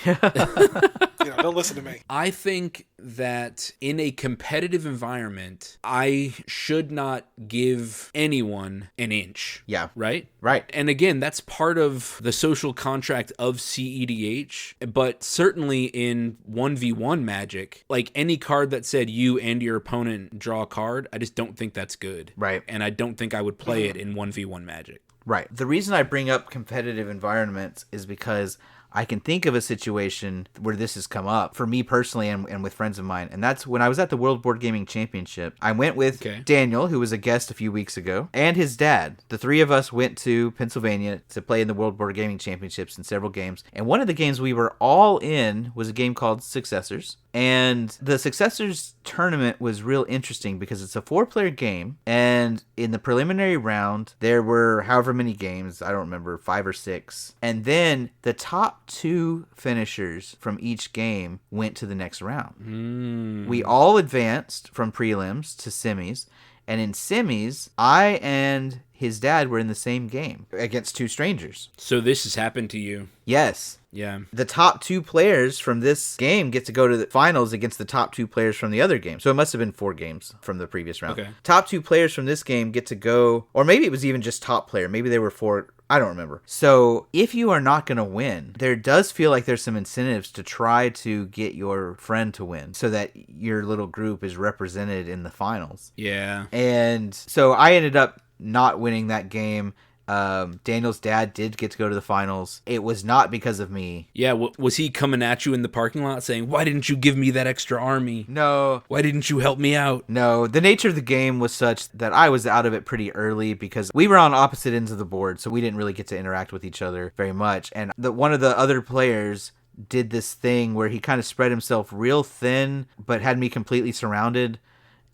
Don't listen to me. I think that in a competitive environment, I should not give anyone an inch. Yeah. Right? Right. And again, that's part of the social contract of CEDH, but certainly in 1v1 Magic, like any card that said you and your opponent draw a card, I just don't think that's good. Right. And I don't think I would play it in 1v1 Magic. Right. The reason I bring up competitive environments is because I can think of a situation where this has come up for me personally and with friends of mine. And that's when I was at the World Board Gaming Championship. I went with Daniel, who was a guest a few weeks ago, and his dad. The three of us went to Pennsylvania to play in the World Board Gaming Championships in several games. And one of the games we were all in was a game called Successors. And the Successors tournament was real interesting because it's a 4-player game. And in the preliminary round, there were however many games, I don't remember, 5 or 6. And then the top 2 finishers from each game went to the next round. We all advanced from prelims to semis. And in semis, I and his dad were in the same game against 2 strangers. So this has happened to you? Yes. Yeah. The top 2 players from this game get to go to the finals against the top 2 players from the other game. So it must have been 4 games from the previous round. Okay. Top 2 players from this game get to go, or maybe it was even just top player. Maybe there were 4. I don't remember. So if you are not going to win, there does feel like there's some incentives to try to get your friend to win so that your little group is represented in the finals. Yeah. And so I ended up not winning that game. Daniel's dad did get to go to the finals. It was not because of me. Yeah, was he coming at you in the parking lot saying, why didn't you give me that extra army? No. Why didn't you help me out? No, the nature of the game was such that I was out of it pretty early because we were on opposite ends of the board, so we didn't really get to interact with each other very much. And one of the other players did this thing where he kind of spread himself real thin, but had me completely surrounded.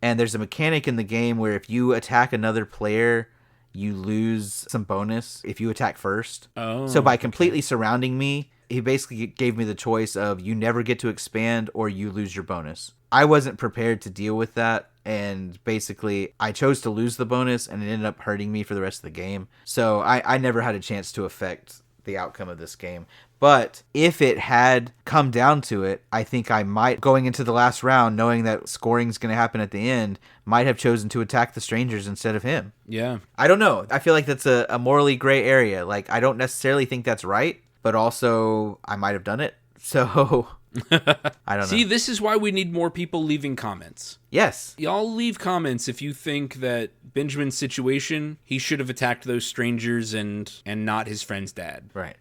And there's a mechanic in the game where if you attack another player, you lose some bonus if you attack first. Oh, so by completely surrounding me, he basically gave me the choice of you never get to expand or you lose your bonus. I wasn't prepared to deal with that, and basically I chose to lose the bonus, and it ended up hurting me for the rest of the game. So I never had a chance to affect the outcome of this game. But if it had come down to it, I think I might, going into the last round, knowing that scoring is going to happen at the end, might have chosen to attack the strangers instead of him. Yeah. I don't know. I feel like that's a morally gray area. Like, I don't necessarily think that's right, but also I might have done it. So I don't know. See, this is why we need more people leaving comments. Yes. Y'all leave comments if you think that Benjamin's situation, he should have attacked those strangers and not his friend's dad. Right.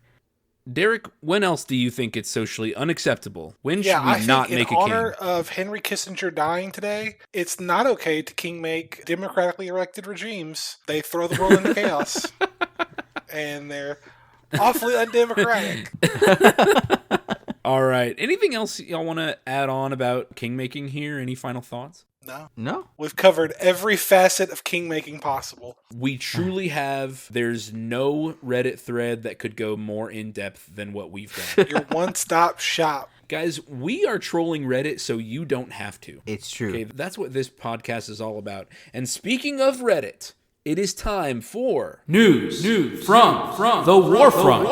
Derek, when else do you think it's socially unacceptable? When should we not make a king? In honor of Henry Kissinger dying today, it's not okay to king make democratically elected regimes. They throw the world into chaos. And they're awfully undemocratic. All right. Anything else y'all want to add on about kingmaking here? Any final thoughts? No. We've covered every facet of kingmaking possible. We truly have. There's no Reddit thread that could go more in depth than what we've done. Your one-stop shop. Guys, we are trolling Reddit so you don't have to. It's true. Okay, that's what this podcast is all about. And speaking of Reddit, it is time for news from the Warfront.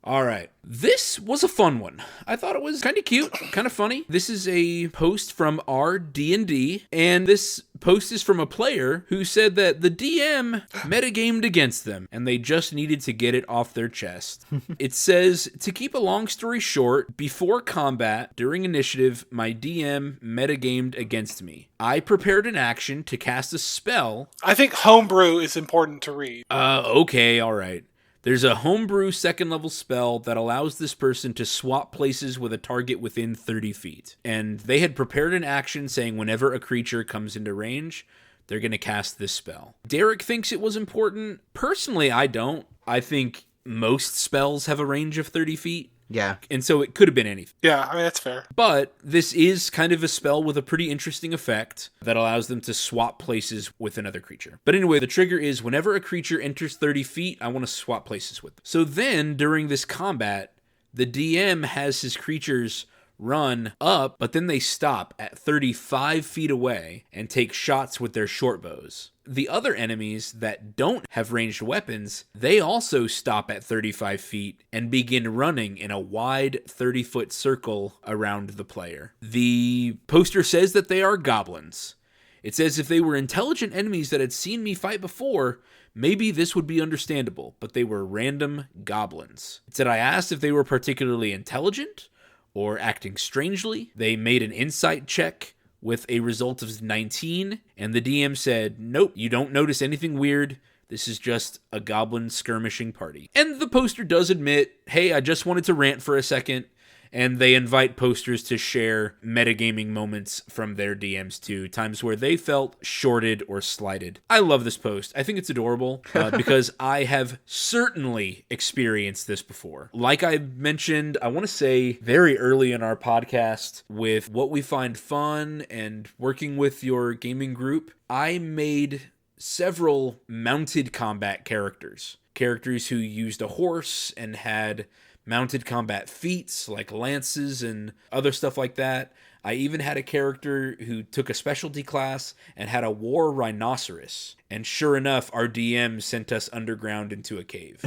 All right. This was a fun one. I thought it was kind of cute, kind of funny. This is a post from our D&D, and this post is from a player who said that the DM metagamed against them, and they just needed to get it off their chest. It says, to keep a long story short, before combat, during initiative, my DM metagamed against me. I prepared an action to cast a spell. I think homebrew is important to read. Okay, all right. There's a homebrew second level spell that allows this person to swap places with a target within 30 feet. And they had prepared an action saying whenever a creature comes into range, they're going to cast this spell. Derek thinks it was important. Personally, I don't. I think most spells have a range of 30 feet. Yeah. And so it could have been anything. Yeah, I mean, that's fair. But this is kind of a spell with a pretty interesting effect that allows them to swap places with another creature. But anyway, the trigger is whenever a creature enters 30 feet, I want to swap places with them. So then, during this combat, the DM has his creatures run up, but then they stop at 35 feet away and take shots with their short bows. The other enemies that don't have ranged weapons, they also stop at 35 feet and begin running in a wide 30-foot circle around the player. The poster says that they are goblins. It says if they were intelligent enemies that had seen me fight before, maybe this would be understandable, but they were random goblins. It said I asked if they were particularly intelligent or acting strangely. They made an insight check with a result of 19, and the DM said, nope, you don't notice anything weird. This is just a goblin skirmishing party. And the poster does admit, hey, I just wanted to rant for a second. And they invite posters to share metagaming moments from their DMs too, times where they felt shorted or slighted. I love this post. I think it's adorable because I have certainly experienced this before. Like I mentioned, I want to say very early in our podcast with what we find fun and working with your gaming group, I made several mounted combat characters who used a horse and had mounted combat feats like lances and other stuff like that. I even had a character who took a specialty class and had a war rhinoceros. And sure enough, our DM sent us underground into a cave.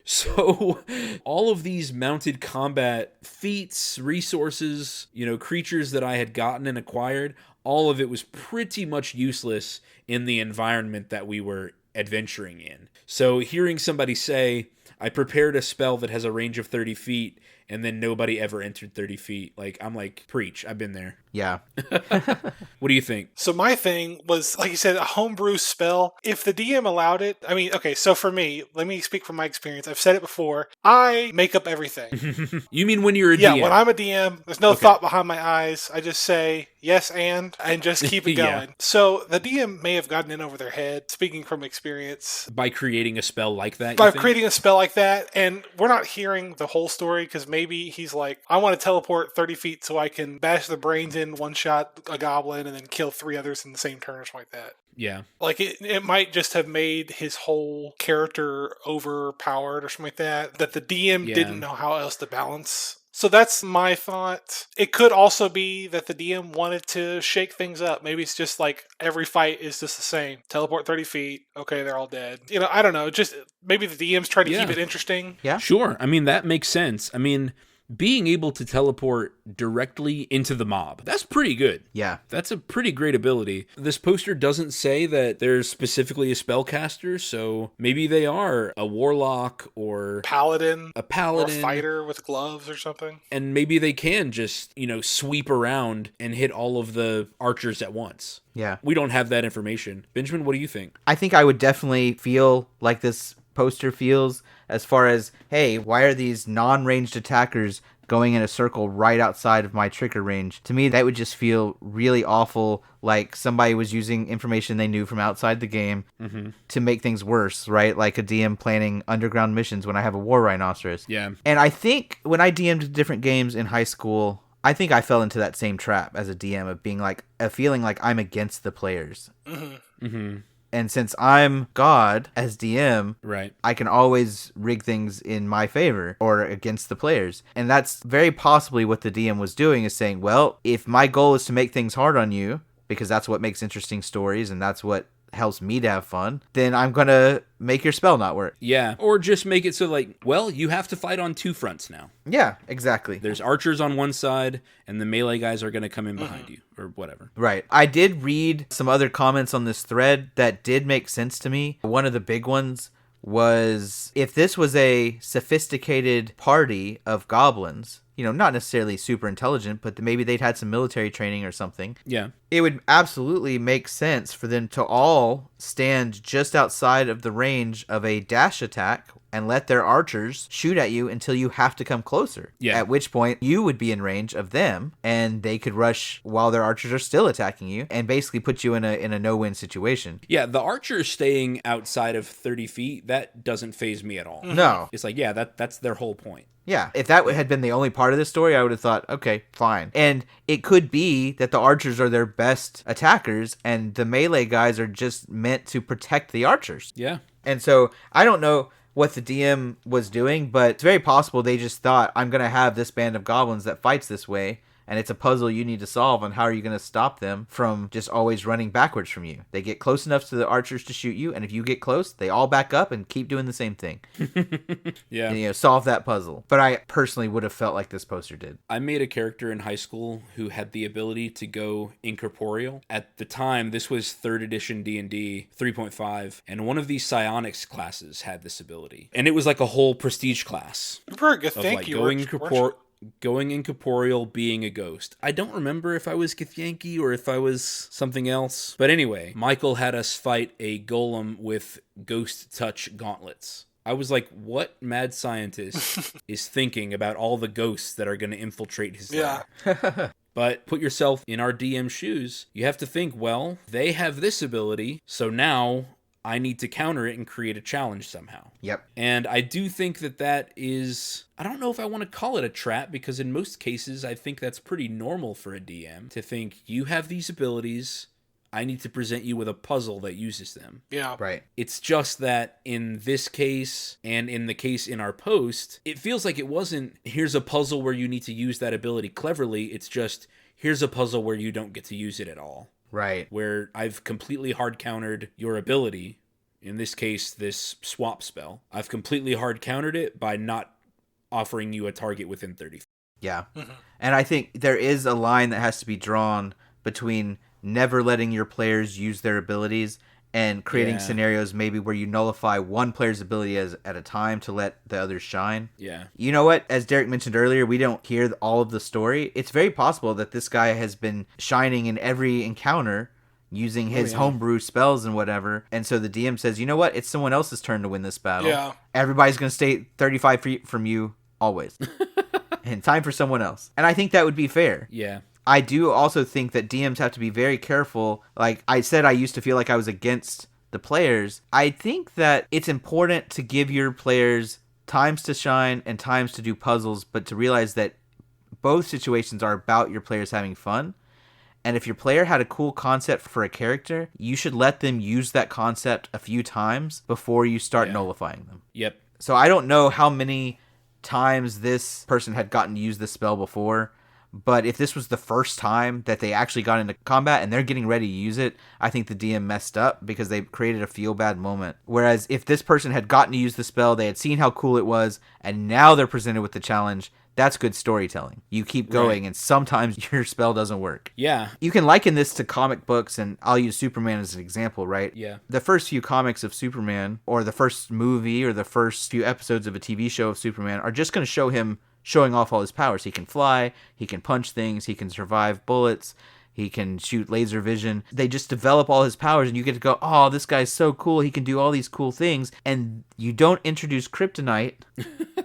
So all of these mounted combat feats, resources, creatures that I had gotten and acquired, all of it was pretty much useless in the environment that we were adventuring in. So hearing somebody say, I prepared a spell that has a range of 30 feet, and then nobody ever entered 30 feet. I'm like, preach. I've been there. Yeah. What do you think? So my thing was, like you said, a homebrew spell. If the DM allowed it, I mean, okay, so for me, let me speak from my experience. I've said it before. I make up everything. You mean when you're a DM? Yeah, when I'm a DM, there's no thought behind my eyes. I just say, yes, and just keep it going. Yeah. So the DM may have gotten in over their head, speaking from experience. By creating a spell like that? By creating a spell like that, and we're not hearing the whole story, because maybe he's like, I want to teleport 30 feet so I can bash the brains in, one-shot a goblin, and then kill 3 others in the same turn or something like that. Yeah. Like, it might just have made his whole character overpowered or something like that the DM didn't know how else to balance. So that's my thought. It could also be that the DM wanted to shake things up. Maybe it's just like every fight is just the same. Teleport 30 feet. Okay, they're all dead. I don't know. Just maybe the DM's trying to keep it interesting. Yeah. Sure. I mean, that makes sense. I mean, being able to teleport directly into the mob, that's pretty good. Yeah. That's a pretty great ability. This poster doesn't say that there's specifically a spellcaster, so maybe they are a warlock or a paladin, or a fighter with gloves or something. And maybe they can just, sweep around and hit all of the archers at once. Yeah. We don't have that information. Benjamin, what do you think? I think I would definitely feel like this poster feels, as far as, hey, why are these non-ranged attackers going in a circle right outside of my trigger range? To me, that would just feel really awful, like somebody was using information they knew from outside the game to make things worse, right? Like a DM planning underground missions when I have a war rhinoceros. Yeah. And I think when I DM'd different games in high school, I think I fell into that same trap as a DM of being like, a feeling like I'm against the players. And since I'm God as DM, right, I can always rig things in my favor or against the players. And that's very possibly what the DM was doing, is saying, well, if my goal is to make things hard on you, because that's what makes interesting stories and that's what helps me to have fun, then I'm going to make your spell not work. Yeah. Or just make it so you have to fight on 2 fronts now. Yeah, exactly. There's archers on one side and the melee guys are going to come in behind you or whatever. Right. I did read some other comments on this thread that did make sense to me. One of the big ones was, if this was a sophisticated party of goblins, not necessarily super intelligent, but maybe they'd had some military training or something. Yeah. It would absolutely make sense for them to all stand just outside of the range of a dash attack and let their archers shoot at you until you have to come closer. Yeah. At which point you would be in range of them and they could rush while their archers are still attacking you and basically put you in a no-win situation. Yeah, the archers staying outside of 30 feet, that doesn't faze me at all. No. It's like, that's their whole point. Yeah, if that had been the only part of the story, I would have thought, okay, fine. And it could be that the archers are their best attackers, and the melee guys are just meant to protect the archers. Yeah. And so I don't know what the DM was doing, but it's very possible they just thought, I'm going to have this band of goblins that fights this way, and it's a puzzle you need to solve on how are you going to stop them from just always running backwards from you. They get close enough to the archers to shoot you, and if you get close, they all back up and keep doing the same thing. Yeah. And, solve that puzzle. But I personally would have felt like this poster did. I made a character in high school who had the ability to go incorporeal. At the time, this was 3rd edition D&D 3.5, and one of these psionics classes had this ability. And it was like a whole prestige class. Very good. Thank you. Going incorporeal, being a ghost. I don't remember if I was Githyanki or if I was something else. But anyway, Michael had us fight a golem with ghost touch gauntlets. I was like, what mad scientist is thinking about all the ghosts that are going to infiltrate his lab? But put yourself in our DM's shoes. You have to think, well, they have this ability, so now I need to counter it and create a challenge somehow. Yep. And I do think that is, I don't know if I want to call it a trap, because in most cases, I think that's pretty normal for a DM to think, you have these abilities, I need to present you with a puzzle that uses them. Yeah. Right. It's just that in this case, and in the case in our post, it feels like it wasn't, here's a puzzle where you need to use that ability cleverly. It's just, here's a puzzle where you don't get to use it at all. Right. Where I've completely hard countered your ability, in this case, this swap spell. I've completely hard countered it by not offering you a target within 30 feet. Yeah. And I think there is a line that has to be drawn between never letting your players use their abilities and creating scenarios maybe where you nullify one player's ability at a time to let the others shine. Yeah. You know what? As Derek mentioned earlier, we don't hear all of the story. It's very possible that this guy has been shining in every encounter using his homebrew spells and whatever. And so the DM says, you know what? It's someone else's turn to win this battle. Yeah. Everybody's going to stay 35 feet from you always. And time for someone else. And I think that would be fair. Yeah. I do also think that DMs have to be very careful. Like I said, I used to feel like I was against the players. I think that it's important to give your players times to shine and times to do puzzles, but to realize that both situations are about your players having fun. And if your player had a cool concept for a character, you should let them use that concept a few times before you start nullifying them. Yep. So I don't know how many times this person had gotten to use this spell before, but if this was the first time that they actually got into combat and they're getting ready to use it, I think the DM messed up because they created a feel-bad moment. Whereas if this person had gotten to use the spell, they had seen how cool it was, and now they're presented with the challenge, that's good storytelling. You keep going, and sometimes your spell doesn't work. Yeah. You can liken this to comic books, and I'll use Superman as an example, right? Yeah. The first few comics of Superman, or the first movie, or the first few episodes of a TV show of Superman are just going to show him showing off all his powers. He can fly, he can punch things, he can survive bullets, he can shoot laser vision. They just develop all his powers, and you get to go, oh, this guy's so cool, he can do all these cool things, and you don't introduce kryptonite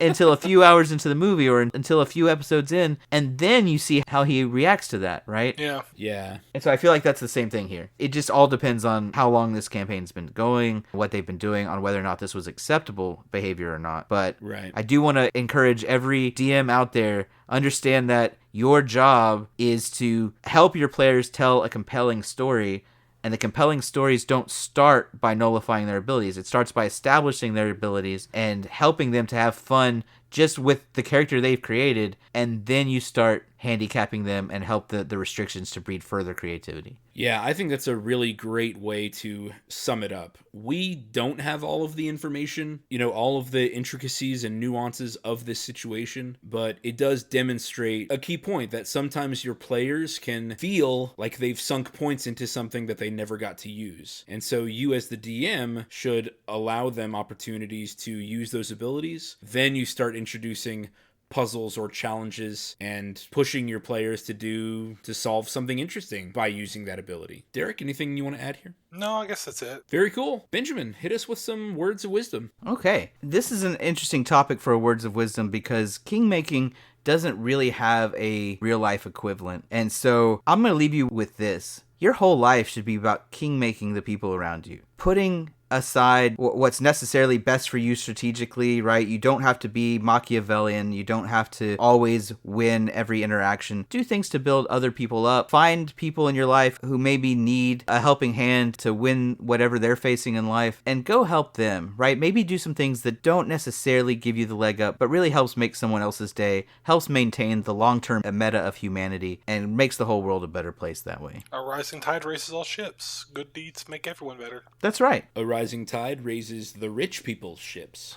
until a few hours into the movie or until a few episodes in, and then you see how he reacts to that, right? Yeah. Yeah. And so I feel like that's the same thing here. It just all depends on how long this campaign's been going, what they've been doing, on whether or not this was acceptable behavior or not. But I do want to encourage every DM out there, understand that your job is to help your players tell a compelling story. And the compelling stories don't start by nullifying their abilities. It starts by establishing their abilities and helping them to have fun just with the character they've created. And then you start handicapping them and help the restrictions to breed further creativity. Yeah, I think that's a really great way to sum it up. We don't have all of the information, all of the intricacies and nuances of this situation, but it does demonstrate a key point that sometimes your players can feel like they've sunk points into something that they never got to use. And so you as the DM should allow them opportunities to use those abilities. Then you start introducing puzzles or challenges and pushing your players to solve something interesting by using that ability. Derek, anything you want to add here? No, I guess that's it. Very cool. Benjamin, hit us with some words of wisdom. Okay. This is an interesting topic for words of wisdom because Kingmaking doesn't really have a real life equivalent. And so I'm going to leave you with this. Your whole life should be about king-making the people around you. Putting aside what's necessarily best for you strategically, right? You don't have to be Machiavellian. You don't have to always win every interaction. Do things to build other people up. Find people in your life who maybe need a helping hand to win whatever they're facing in life, and go help them, right? Maybe do some things that don't necessarily give you the leg up, but really helps make someone else's day, helps maintain the long-term meta of humanity, and makes the whole world a better place that way. A rising tide raises all ships. Good deeds make everyone better. That's right. A rising tide raises the rich people's ships.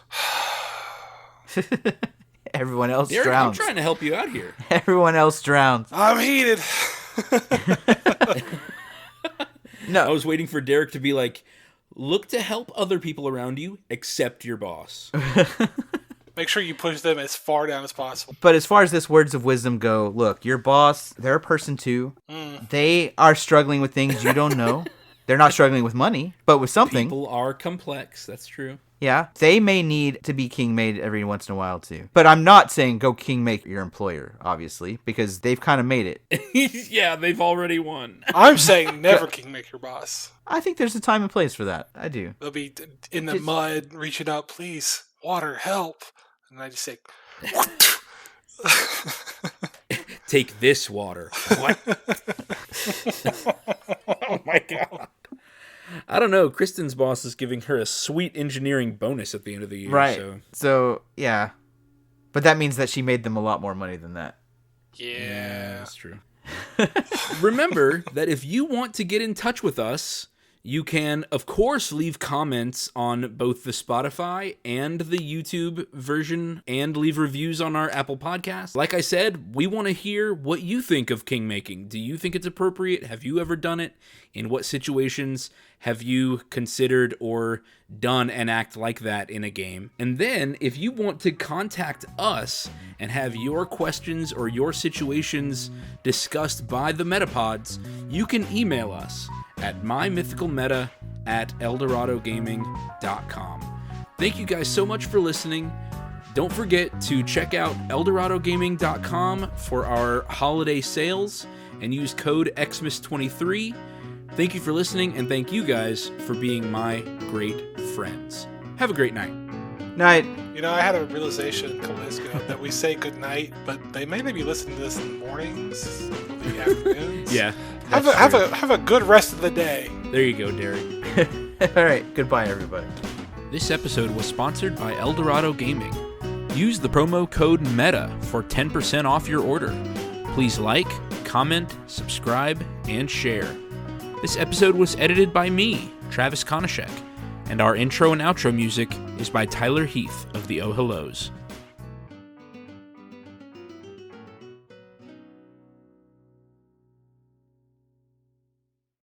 Everyone else Derek, drowns. I'm trying to help you out here. Everyone else drowns. I'm heated. No. I was waiting for Derek to be like, look to help other people around you, except your boss. Make sure you push them as far down as possible. But as far as this words of wisdom go, look, your boss, they're a person too. They are struggling with things you don't know. They're not struggling with money, but with something. People are complex. That's true. Yeah. They may need to be king made every once in a while too. But I'm not saying go king make your employer, obviously, because they've kind of made it. Yeah, they've already won. I'm saying never king make your boss. I think there's a time and place for that. I do. They'll be in the mud, reaching out, please, water, help. And I just say, Take this water. What? Oh my God. I don't know. Kristen's boss is giving her a sweet engineering bonus at the end of the year. Right. So, yeah. But that means that she made them a lot more money than that. yeah. That's true. Remember that if you want to get in touch with us, you can, of course, leave comments on both the Spotify and the YouTube version and leave reviews on our Apple Podcast. Like I said, we want to hear what you think of Kingmaking. Do you think it's appropriate? Have you ever done it? In what situations have you considered or done an act like that in a game? And then, if you want to contact us and have your questions or your situations discussed by the Metapods, you can email us at mymythicalmeta@eldoradogaming.com. Thank you guys so much for listening. Don't forget to check out eldoradogaming.com for our holiday sales and use code XMIS23. Thank you for listening, and thank you guys for being my great friends. Have a great night. Night. You know, I had a realization a couple days ago that we say good night, but they may not be listening to this in the mornings, the afternoons. Yeah. Have a good rest of the day. There you go, Derek. All right. Goodbye, everybody. This episode was sponsored by Eldorado Gaming. Use the promo code META for 10% off your order. Please like, comment, subscribe, and share. This episode was edited by me, Travis Konishek, and our intro and outro music is by Tyler Heath of the Oh Hellos.